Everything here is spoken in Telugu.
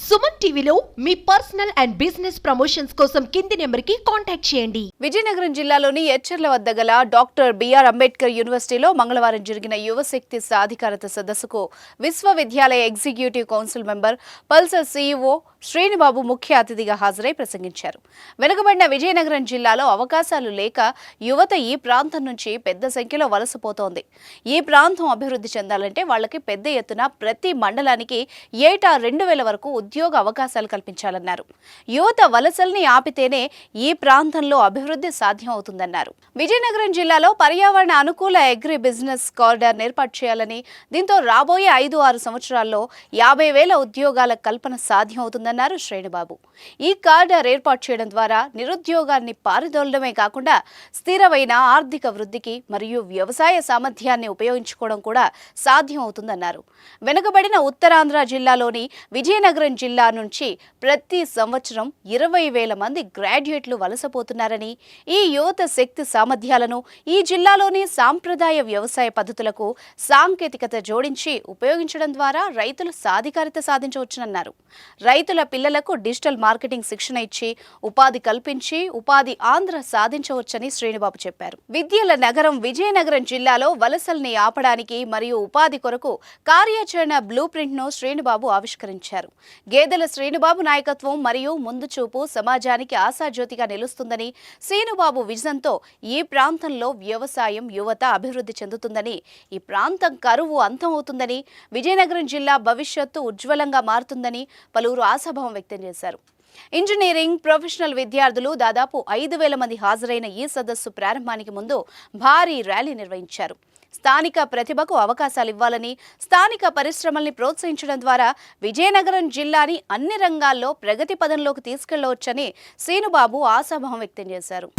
సుమన్ టీవీలో మీ పర్సనల్ అండ్ బిజినెస్ ప్రమోషన్స్ కోసం కింది నెంబర్కి కాంటాక్ట్ చేయండి. విజయనగరం జిల్లాలోని ఎచ్చర్ల వద్ద గల డాక్టర్ బిఆర్ అంబేద్కర్ యూనివర్సిటీలో మంగళవారం జరిగిన యువశక్తి సాధికారత సదస్సుకు విశ్వవిద్యాలయ executive council member Pulsar CEO Srinibabu ముఖ్య అతిథిగా హాజరై ప్రసంగించారు. వెనుకబడిన విజయనగరం జిల్లాలో అవకాశాలు లేక యువత ఈ ప్రాంతం నుంచి పెద్ద సంఖ్యలో వలసపోతోంది. ఈ ప్రాంతం అభివృద్ధి చెందాలంటే వాళ్ళకి పెద్ద ఎత్తున ప్రతి మండలానికి ఏటా 2000 వరకు ఉద్యోగ అవకాశాలు కల్పించాలన్నారు. యువత వలసల్ని ఆపితేనే ఈ ప్రాంతంలో అభివృద్ధి సాధ్యం అవుతుందన్నారు. విజయనగరం జిల్లాలో పర్యావరణ అనుకూల అగ్రి బిజినెస్ కారిడార్ ఏర్పాటు చేయాలని, దీంతో రాబోయే 5-6 సంవత్సరాల్లో 50,000 ఉద్యోగాల కల్పన సాధ్యం అవుతుందన్నారు శ్రీనిబాబు. ఈ కారిడార్ ఏర్పాటు చేయడం ద్వారా నిరుద్యోగాన్ని పారదోలడమే కాకుండా స్థిరమైన ఆర్థిక వృద్ధికి మరియు వ్యవసాయ సామర్థ్యాన్ని ఉపయోగించుకోవడం కూడా సాధ్యం అవుతుందన్నారు. వెనుకబడిన ఉత్తరాంధ్ర జిల్లాలోని విజయనగరం జిల్లా నుంచి ప్రతి సంవత్సరం 20,000 మంది గ్రాడ్యుయేట్లు వలసపోతున్నారని, ఈ యువత శక్తి సామర్థ్యాలను ఈ జిల్లాలోని సాంప్రదాయ వ్యవసాయ పద్ధతులకు సాంకేతికత జోడించి ఉపయోగించడం ద్వారా రైతులు సాధికారిత సాధించవచ్చునన్నారు. రైతుల పిల్లలకు డిజిటల్ మార్కెటింగ్ శిక్షణ ఇచ్చి ఉపాధి కల్పించి ఉపాధి ఆంధ్ర సాధించవచ్చని శ్రీనిబాబు చెప్పారు. విద్యల నగరం విజయనగరం జిల్లాలో వలసల్ని ఆపడానికి మరియు ఉపాధి కొరకు కార్యాచరణ బ్లూ ప్రింట్ ను శ్రీనిబాబు ఆవిష్కరించారు. గేదెల శ్రీనిబాబు నాయకత్వం మరియు ముందు చూపు సమాజానికి ఆశాజ్యోతిగా నిలుస్తుందని, శ్రీనిబాబు విజన్తో ఈ ప్రాంతంలో వ్యవసాయం యువత అభివృద్ధి చెందుతుందని, ఈ ప్రాంతం కరువు అంతమవుతుందని, విజయనగరం జిల్లా భవిష్యత్తు ఉజ్వలంగా మారుతుందని పలువురు ఆశాభావం వ్యక్తం చేశారు. ఇంజనీరింగ్ ప్రొఫెషనల్ విద్యార్థులు దాదాపు 5,000 మంది హాజరైన ఈ సదస్సు ప్రారంభానికి ముందు భారీ ర్యాలీ నిర్వహించారు. స్థానిక ప్రతిభకు అవకాశాలు ఇవ్వాలని, స్థానిక పరిశ్రమల్ని ప్రోత్సహించడం ద్వారా విజయనగరం జిల్లాని అన్ని రంగాల్లో ప్రగతి పదంలోకి తీసుకెళ్లవచ్చని శ్రీనుబాబు ఆశాభావం వ్యక్తం చేశారు.